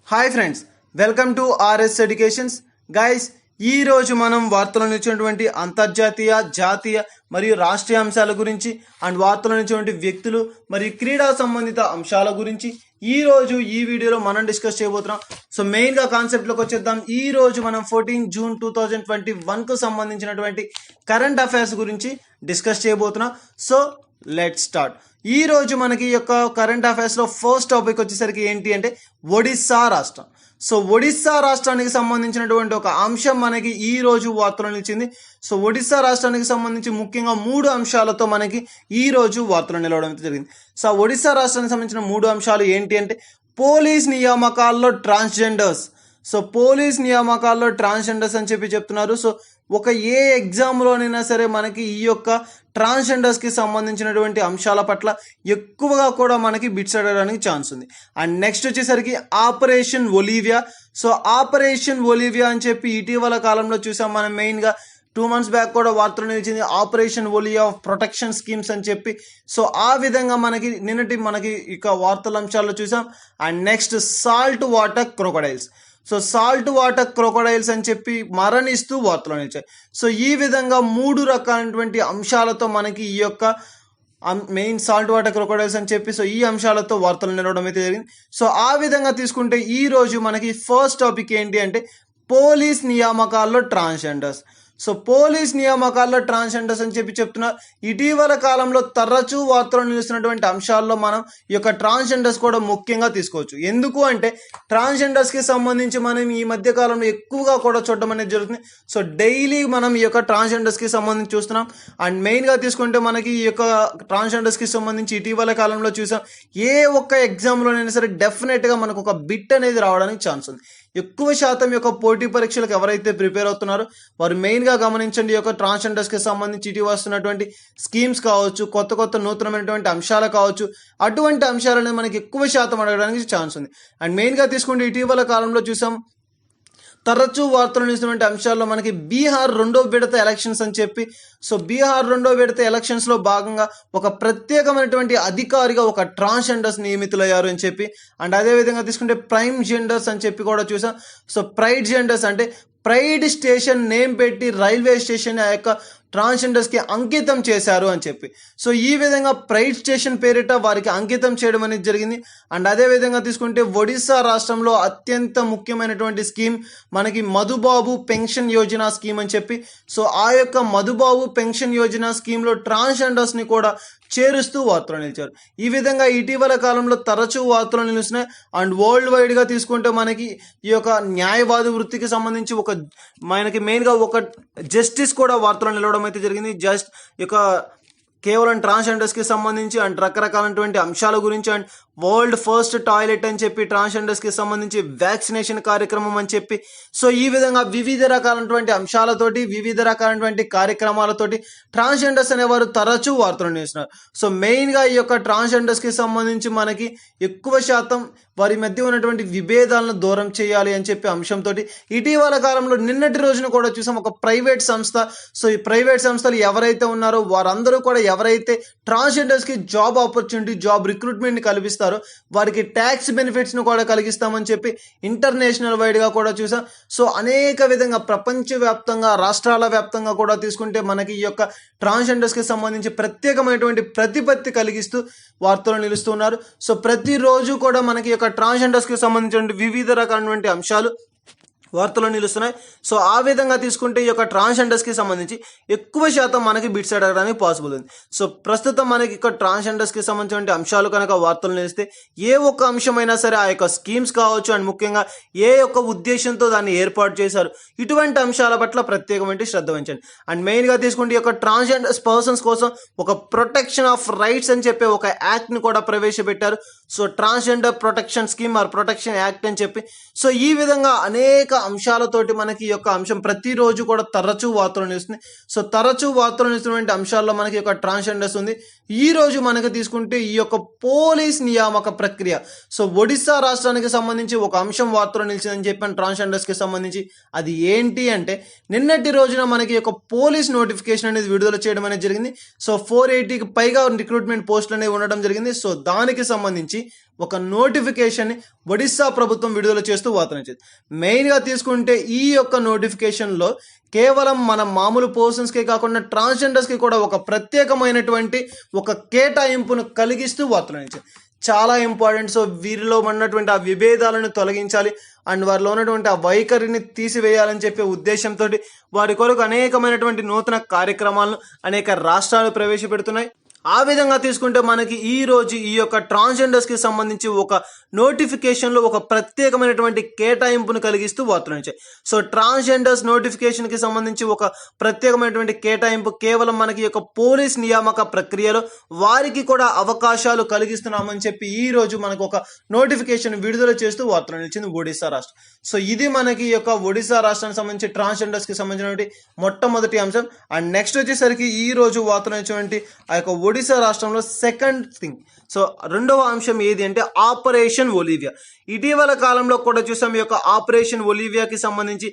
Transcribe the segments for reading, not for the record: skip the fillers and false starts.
Hi friends, welcome to RS educations. Guys, ఈ రోజు మనం వార్తలు ఇచ్చినటువంటి అంతర్జాతీయ, జాతీయ మరియు రాష్ట్రీయ అంశాల గురించి అండ్ వార్తలు ఇచ్చినటువంటి వ్యక్తులు మరియు క్రీడా సంబంధిత అంశాల గురించి ఈ రోజు ఈ వీడియోలో మనం డిస్కస్ చేయబోతున్నాం. సో మెయిన్ గా కాన్సెప్ట్ లోకి వచ్చేద్దాం. ఈ రోజు మనం 14 జూన్ 2021 కు సంబంధించినటువంటి కరెంట్ అఫైర్స్ గురించి డిస్కస్ చేయబోతున్నాం. So let's start. ఈ రోజు మనకి యొక్క కరెంట్ అఫైర్స్ లో ఫస్ట్ టాపిక్ వచ్చేసరికి ఏంటి అంటే ఒడిస్సా రాష్ట్రం. సో ఒడిస్సా రాష్ట్రానికి సంబంధించినటువంటి ఒక అంశం మనకి ఈ రోజు వార్తలు నిలిచింది. సో ఒడిస్సా రాష్ట్రానికి సంబంధించి ముఖ్యంగా 3 అంశాలతో మనకి ఈ రోజు వార్తలు నిలవడం జరిగింది. సో ఒడిస్సా రాష్ట్రానికి సంబంధించిన 3 అంశాలు ఏంటి అంటే పోలీస్ నియామకాల్లో ట్రాన్స్జెండర్స్. సో పోలీస్ నియామకాల్లో ట్రాన్స్జెండర్స్ అని చెప్తున్నారు. సో ఒక ఏ ఎగ్జామ్లోనైనా సరే మనకి ఈ యొక్క ట్రాన్స్జెండర్స్కి సంబంధించినటువంటి అంశాల పట్ల ఎక్కువగా కూడా మనకి బిట్స్ అడగడానికి ఛాన్స్ ఉంది. అండ్ నెక్స్ట్ వచ్చేసరికి operation Olivia. So operation Olivia అని చెప్పి ఇటీవల కాలంలో చూసాం మనం. మెయిన్గా 2 months బ్యాక్ కూడా వార్తలు నిలిచింది ఆపరేషన్ ఒలియా ప్రొటెక్షన్ స్కీమ్స్ అని చెప్పి. సో ఆ విధంగా మనకి ఇక వార్తల అంశాల్లో చూసాం. And next salt water crocodiles. So salt water crocodiles అని చెప్పి మరణిస్తూ వార్తలు నిలిచాయి. సో ఈ విధంగా 3 రకాలైనటువంటి అంశాలతో మనకి ఈ యొక్క మెయిన్ సాల్ట్ వాటర్ క్రొకడైల్స్ అని చెప్పి సో ఈ అంశాలతో వార్తలు నిలవడం అయితే జరిగింది. సో ఆ విధంగా తీసుకుంటే ఈ రోజు మనకి ఫస్ట్ టాపిక్ ఏంటి అంటే పోలీస్ నియామకాల్లో ట్రాన్స్జెండర్స్. సో పోలీస్ నియామకాల్లో ట్రాన్స్జెండర్స్ అని చెప్తున్నారు. ఇటీవల కాలంలో తరచూ వార్తలు నిలుస్తున్నటువంటి అంశాల్లో మనం ఈ యొక్క ట్రాన్స్జెండర్స్ కూడా ముఖ్యంగా తీసుకోవచ్చు. ఎందుకు అంటే ట్రాన్స్జెండర్స్కి సంబంధించి మనం ఈ మధ్య కాలంలో ఎక్కువగా కూడా చూడడం అనేది జరుగుతుంది. సో డైలీ మనం ఈ యొక్క ట్రాన్స్జెండర్స్కి సంబంధించి చూస్తున్నాం. అండ్ మెయిన్గా తీసుకుంటే మనకి ఈ యొక్క ట్రాన్స్జెండర్స్కి సంబంధించి ఇటీవల కాలంలో చూసాం ఏ ఒక్క ఎగ్జామ్లోనైనా సరే డెఫినెట్గా మనకు ఒక బిట్ అనేది రావడానికి ఛాన్స్ ఉంది. ఎక్కువ శాతం యొక్క పోటీ పరీక్షలకు ఎవరైతే ప్రిపేర్ అవుతున్నారో వారు మెయిన్గా గమనించండి. ఈ యొక్క ట్రాన్స్జెండర్స్కి సంబంధించి ఇటీవల వస్తున్నటువంటి స్కీమ్స్ కావచ్చు, కొత్త నూతనమైనటువంటి అంశాలు కావచ్చు, అటువంటి అంశాలనే మనకి ఎక్కువ శాతం అడగడానికి ఛాన్స్ ఉంది. అండ్ మెయిన్గా తీసుకుంటే ఇటీవల కాలంలో చూసాం తరచూ వార్తలు నిలిచినటువంటి అంశాల్లో మనకి బీహార్ 2వ విడత ఎలక్షన్స్ అని చెప్పి. సో బీహార్ 2వ విడత ఎలక్షన్స్లో భాగంగా ఒక ప్రత్యేకమైనటువంటి అధికారిగా ఒక ట్రాన్స్జెండర్స్ నియమితులయ్యారు అని చెప్పి. అండ్ అదేవిధంగా తీసుకుంటే ప్రైమ్ జెండర్స్ అని చెప్పి కూడా చూసాం. సో ప్రైడ్ జెండర్స్ అంటే ప్రైడ్ స్టేషన్ నేమ్ పెట్టి రైల్వే స్టేషన్ ఆ యొక్క ట్రాన్స్జెండర్స్కి అంకితం చేశారు అని చెప్పి. సో ఈ విధంగా ప్రైడ్ స్టేషన్ పేరిట వారికి అంకితం చేయడం అనేది జరిగింది. అండ్ అదేవిధంగా తీసుకుంటే ఒడిస్సా రాష్ట్రంలో అత్యంత ముఖ్యమైనటువంటి స్కీమ్ మనకి మధుబాబు పెన్షన్ యోజన స్కీమ్ అని చెప్పి. సో ఆ యొక్క మధుబాబు పెన్షన్ యోజన స్కీమ్లో ట్రాన్స్జెండర్స్ని కూడా చేరుస్తూ వార్తలు నిలిచారు. ఈ విధంగా ఇటీవల కాలంలో తరచూ వార్తలు నిలుస్తున్నాయి. అండ్ వరల్డ్ వైడ్గా తీసుకుంటే మనకి ఈ యొక్క న్యాయవాది వృత్తికి సంబంధించి మనకి మెయిన్గా ఒక జస్టిస్ కూడా వార్తలు నిలవడం అయితే జరిగింది. జస్ట్ ఇక కేవలం ట్రాన్స్జెండర్స్కి సంబంధించి అండ్ రకరకాలైనటువంటి అంశాల గురించి అండ్ వరల్డ్ ఫస్ట్ టాయిలెట్ అని చెప్పి ట్రాన్స్జెండర్స్కి సంబంధించి వ్యాక్సినేషన్ కార్యక్రమం అని చెప్పి. సో ఈ విధంగా వివిధ రకాలైనటువంటి అంశాలతోటి వివిధ రకాలైనటువంటి కార్యక్రమాలతోటి ట్రాన్స్జెండర్స్ అనేవారు తరచూ వార్తలు నిలుస్తున్నారు. సో మెయిన్గా ఈ యొక్క ట్రాన్స్జెండర్స్కి సంబంధించి మనకి ఎక్కువ శాతం వారి మధ్య ఉన్నటువంటి విభేదాలను దూరం చేయాలి అని చెప్పి అంశంతో ఇటీవల కాలంలో నిన్నటి రోజున కూడా చూసాం ఒక ప్రైవేట్ సంస్థ. సో ఈ ప్రైవేట్ సంస్థలు ఎవరైతే ఉన్నారో వారందరూ కూడా ఎవరైతే ట్రాన్స్జెండర్స్కి జాబ్ ఆపర్చునిటీ, జాబ్ రిక్రూట్మెంట్ని కల్పిస్తారో వారికి ట్యాక్స్ బెనిఫిట్స్ను కూడా కలిగిస్తామని చెప్పి ఇంటర్నేషనల్ వైడ్గా కూడా చూసాం. సో అనేక విధంగా ప్రపంచవ్యాప్తంగా రాష్ట్రాల వ్యాప్తంగా కూడా తీసుకుంటే మనకి ఈ యొక్క ట్రాన్స్జెండర్స్కి సంబంధించి ప్రత్యేకమైనటువంటి ప్రతిపత్తి కలిగిస్తూ వార్తలు నిలుస్తున్నారు. సో ప్రతిరోజు కూడా మనకి ఈ యొక్క ట్రాన్స్జెండర్స్కి సంబంధించిన వివిధ రకాలైనటువంటి అంశాలు వార్తలు నిలుస్తున్నాయి. సో ఆ విధంగా తీసుకుంటే ఈ యొక్క ట్రాన్స్జెండర్స్కి సంబంధించి ఎక్కువ శాతం మనకి బిట్స్ అడగడానికి పాసిబుల్ ఉంది. సో ప్రస్తుతం మనకి ఇక్కడ ట్రాన్స్జెండర్స్కి సంబంధించిన అంశాలు కనుక వార్తలు నిలిస్తే ఏ ఒక్క అంశమైనా సరే ఆ యొక్క స్కీమ్స్ కావచ్చు అండ్ ముఖ్యంగా ఏ యొక్క ఉద్దేశంతో దాన్ని ఏర్పాటు చేశారు ఇటువంటి అంశాల పట్ల ప్రత్యేకమైన శ్రద్ధ వహించండి. అండ్ మెయిన్గా తీసుకుంటే ఈ యొక్క ట్రాన్స్జెండర్ పర్సన్స్ కోసం ఒక ప్రొటెక్షన్ ఆఫ్ రైట్స్ అని చెప్పి ఒక యాక్ట్ని కూడా ప్రవేశపెట్టారు. So transgender protection scheme or protection act అని చెప్పి. సో ఈ విధంగా అనేక అంశాలతోటి మనకి ఈ యొక్క అంశం ప్రతిరోజు కూడా తరచూ వార్తలు నిలుస్తుంది. సో తరచూ వార్తలు నిలుస్తున్నటువంటి అంశాల్లో మనకి యొక్క ట్రాన్స్జెండర్స్ ఉంది. ఈ రోజు మనకి తీసుకుంటే ఈ యొక్క పోలీస్ నియామక ప్రక్రియ. సో ఒడిస్సా రాష్ట్రానికి సంబంధించి ఒక అంశం వార్తలు నిలిచిందని చెప్పాను ట్రాన్స్జెండర్స్కి సంబంధించి. అది ఏంటి అంటే నిన్నటి రోజున మనకి యొక్క పోలీస్ నోటిఫికేషన్ అనేది విడుదల చేయడం అనేది జరిగింది. సో 480కి పైగా రిక్రూట్మెంట్ పోస్టులు అనేవి ఉండడం జరిగింది. సో దానికి సంబంధించి ఒక నోటిఫికేషన్ ఒడిశా ప్రభుత్వం విడుదల చేస్తూ వార్తనిచ్చింది. మెయిన్గా తీసుకుంటే ఈ యొక్క నోటిఫికేషన్లో కేవలం మన మామూలు పర్సన్స్కే కాకుండా ట్రాన్స్జెండర్స్కి కూడా ఒక ప్రత్యేకమైనటువంటి ఒక కేటాయింపును కలిగిస్తూ వార్తనిచ్చింది. చాలా ఇంపార్టెంట్. సో వీరిలో ఉన్నటువంటి ఆ విభేదాలను తొలగించాలి అండ్ వారిలో ఉన్నటువంటి ఆ వైఖరిని తీసివేయాలని చెప్పే ఉద్దేశంతో వారి కొరకు అనేకమైనటువంటి నూతన కార్యక్రమాలను అనేక రాష్ట్రాలు ప్రవేశపెడుతున్నాయి. ఆ విధంగా తీసుకుంటే మనకి ఈ రోజు ఈ యొక్క ట్రాన్స్జెండర్స్కి సంబంధించి ఒక నోటిఫికేషన్లో ఒక ప్రత్యేకమైనటువంటి కేటాయింపును కలిగిస్తూ వార్తలు వచ్చాయి. సో ట్రాన్స్జెండర్స్ నోటిఫికేషన్కి సంబంధించి ఒక ప్రత్యేకమైనటువంటి కేటాయింపు కేవలం మనకి యొక్క పోలీస్ నియామక ప్రక్రియలో వారికి కూడా అవకాశాలు కలిగిస్తున్నామని చెప్పి ఈ రోజు మనకు ఒక నోటిఫికేషన్ విడుదల చేస్తూ వార్తలు నిలిచింది ఒడిశా రాష్ట్రం. సో ఇది మనకి ఈ యొక్క ఒడిశా రాష్ట్రానికి సంబంధించి ట్రాన్స్జెండర్స్కి సంబంధించినటువంటి మొట్టమొదటి అంశం. అండ్ నెక్స్ట్ వచ్చేసరికి ఈ రోజు వార్తలు వచ్చినటువంటి ఆ యొక్క ఒడిశా రాష్ట్రంలో సెకండ్ థింగ్. సో రెండవ అంశం ఏది అంటే ఆపరేషన్ ఒలివియా. ఇటీవల కాలంలో కూడా చూసాం ఈ యొక్క ఆపరేషన్ ఒలివియాకి సంబంధించి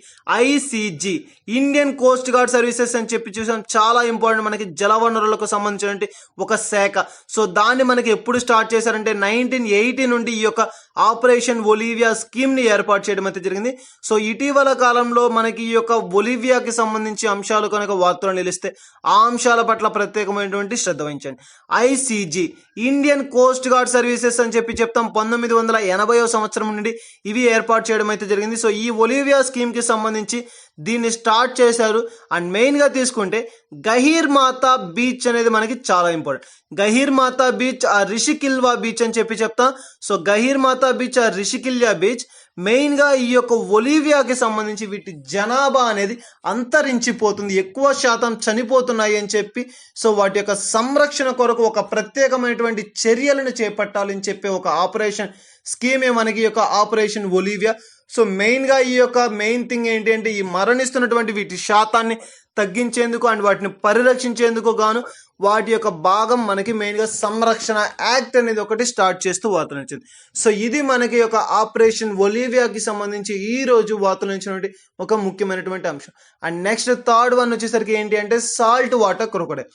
ICG Indian coast guard services అని చెప్పి చూసాం. చాలా ఇంపార్టెంట్ మనకి జలవనరులకు సంబంధించినటువంటి ఒక శాఖ. సో దాన్ని మనకి ఎప్పుడు స్టార్ట్ చేశారంటే 1980 నుండి ఈ యొక్క ఆపరేషన్ ఒలివియా స్కీమ్ని ఏర్పాటు చేయడం అయితే జరిగింది. సో ఇటీవల కాలంలో మనకి ఈ యొక్క ఒలివియాకి సంబంధించి అంశాలు కనుక వార్తలు నిలిస్తే ఆ అంశాల పట్ల ప్రత్యేకమైనటువంటి శ్రద్ధ వహించండి. ICG Indian coast guard services అని చెప్పి చెప్తాం. 1980వ సంవత్సరం నుండి ఇవి ఏర్పాటు చేయడం అయితే జరిగింది. సో ఈ ఒలివియా స్కీమ్కి సంబంధించి దీన్ని స్టార్ట్ చేశారు. అండ్ మెయిన్గా తీసుకుంటే గహీర్ మాతా బీచ్ అనేది మనకి చాలా ఇంపార్టెంట్. గహీర్ మాతా బీచ్ ఆ రిషికిల్వా బీచ్ అని చెప్పి చెప్తాం. సో గహీర్ మాతా బీచ్ ఆ రిషికిల్యా బీచ్ మెయిన్గా ఈ యొక్క ఒలివియాకి సంబంధించి వీటి జనాభా అనేది అంతరించిపోతుంది, ఎక్కువ శాతం చనిపోతున్నాయి అని చెప్పి సో వాటి యొక్క సంరక్షణ కొరకు ఒక ప్రత్యేకమైనటువంటి చర్యలను చేపట్టాలని చెప్పి ఒక ఆపరేషన్ స్కీమే మనకి యొక్క ఆపరేషన్ ఒలివియా. సో మెయిన్గా ఈ యొక్క మెయిన్ థింగ్ ఏంటి అంటే ఈ మరణిస్తున్నటువంటి వీటి శాతాన్ని తగ్గించేందుకు అండ్ వాటిని పరిరక్షించేందుకు గాను వాటి యొక్క భాగం మనకి మెయిన్గా సంరక్షణ యాక్ట్ అనేది ఒకటి స్టార్ట్ చేస్తూ వార్తలు వచ్చింది. సో ఇది మనకి యొక్క ఆపరేషన్ ఒలివియాకి సంబంధించి ఈ రోజు వార్తలు వచ్చినటువంటి ఒక ముఖ్యమైనటువంటి అంశం. అండ్ నెక్స్ట్ థర్డ్ వన్ వచ్చేసరికి ఏంటి అంటే salt water crocodile.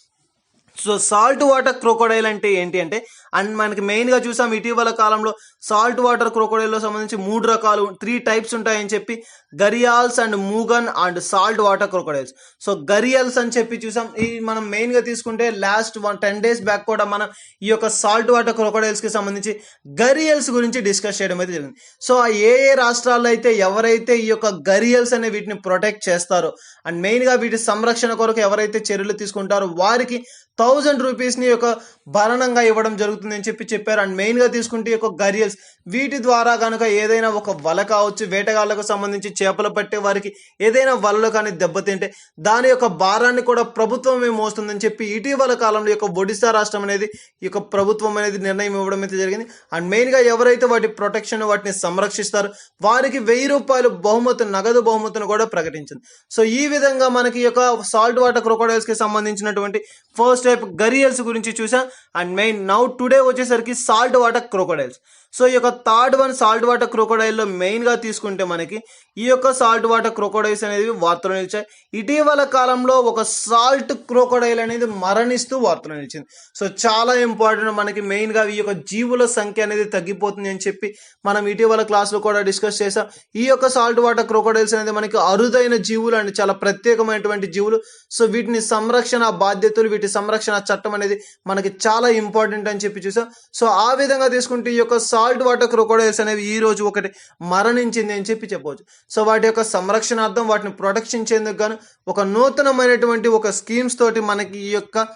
So salt water crocodile అంటే ఏంటి అంటే అండ్ మనకి మెయిన్గా చూసాం ఇటీవల కాలంలో సాల్ట్ వాటర్ క్రొకొడైల్లో సంబంధించి 3 రకాలు 3 టైప్స్ ఉంటాయని చెప్పి gharials and mugger and salt water crocodiles. So gharials అని చెప్పి చూసాం. ఈ మనం మెయిన్గా తీసుకుంటే లాస్ట్ 10 days బ్యాక్ కూడా మనం ఈ యొక్క సాల్ట్ వాటర్ క్రొకొడైల్స్కి సంబంధించి గరియల్స్ గురించి డిస్కస్ చేయడం అయితే జరిగింది. సో ఏ రాష్ట్రాల్లో అయితే ఎవరైతే ఈ యొక్క గరియల్స్ అనే వీటిని ప్రొటెక్ట్ చేస్తారో అండ్ మెయిన్గా వీటి సంరక్షణ కొరకు ఎవరైతే చర్యలు తీసుకుంటారో వారికి 1000 రూపీస్ని యొక్క భరణంగా ఇవ్వడం జరుగుతుంది అని చెప్పి చెప్పారు. అండ్ మెయిన్గా తీసుకుంటే ఈ యొక్క గరియల్స్ వీటి ద్వారా కనుక ఏదైనా ఒక వల కావచ్చు, వేటగాళ్లకు సంబంధించి చేపలు పట్టే వారికి ఏదైనా వలలో కానీ దెబ్బతింటే దాని యొక్క భారాన్ని కూడా ప్రభుత్వమే మోస్తుందని చెప్పి ఇటీవల కాలంలో యొక్క ఒడిశా రాష్ట్రం అనేది ఈ యొక్క ప్రభుత్వం అనేది నిర్ణయం ఇవ్వడం అయితే జరిగింది. అండ్ మెయిన్గా ఎవరైతే వాటి ప్రొటెక్షన్ వాటిని సంరక్షిస్తారో వారికి 1000 రూపాయలు బహుమతి నగదు బహుమతిని కూడా ప్రకటించింది. సో ఈ విధంగా మనకి ఈ యొక్క సాల్ట్ వాటర్ క్రొకొడైల్స్కి సంబంధించినటువంటి ఫస్ట్ టైప్ గరియల్స్ గురించి చూసాం. అండ్ మెయిన్ నౌ టుడే వచ్చేసరికి సాల్ట్ వాటర్ క్రొకొడైల్స్. సో ఈ యొక్క థర్డ్ వన్ సాల్ట్ వాటర్ క్రొకొడైల్లో మెయిన్గా తీసుకుంటే మనకి ఈ యొక్క సాల్ట్ వాటర్ క్రొకొడైల్స్ అనేది వార్తలు నిలిచాయి. ఇటీవల కాలంలో ఒక సాల్ట్ క్రొకొడైల్ అనేది మరణిస్తూ వార్తలు నిలిచింది. సో చాలా ఇంపార్టెంట్ మనకి మెయిన్గా ఈ యొక్క జీవుల సంఖ్య అనేది తగ్గిపోతుంది అని చెప్పి మనం ఇటీవల క్లాస్లో కూడా డిస్కస్ చేసాం. ఈ యొక్క సాల్ట్ వాటర్ క్రొకొడైల్స్ అనేది మనకి అరుదైన జీవులు అండ్ చాలా ప్రత్యేకమైనటువంటి జీవులు. సో వీటిని సంరక్షణ బాధ్యతలు వీటి సంరక్షణ చట్టం అనేది మనకి చాలా ఇంపార్టెంట్ అని చెప్పి చూసాం. సో ఆ విధంగా తీసుకుంటే ఈ యొక్క సాల్ట్ వాటర్ క్రొకొడైల్స్ అనేవి ఈ రోజు ఒకటి మరణించింది అని చెప్పి చెప్పవచ్చు. సో వాటి యొక్క సంరక్షణార్థం వాటిని ప్రొటెక్షన్ చేసేందుకు గాను ఒక నూతనమైనటువంటి ఒక స్కీమ్స్ తోటి మనకి ఈ యొక్క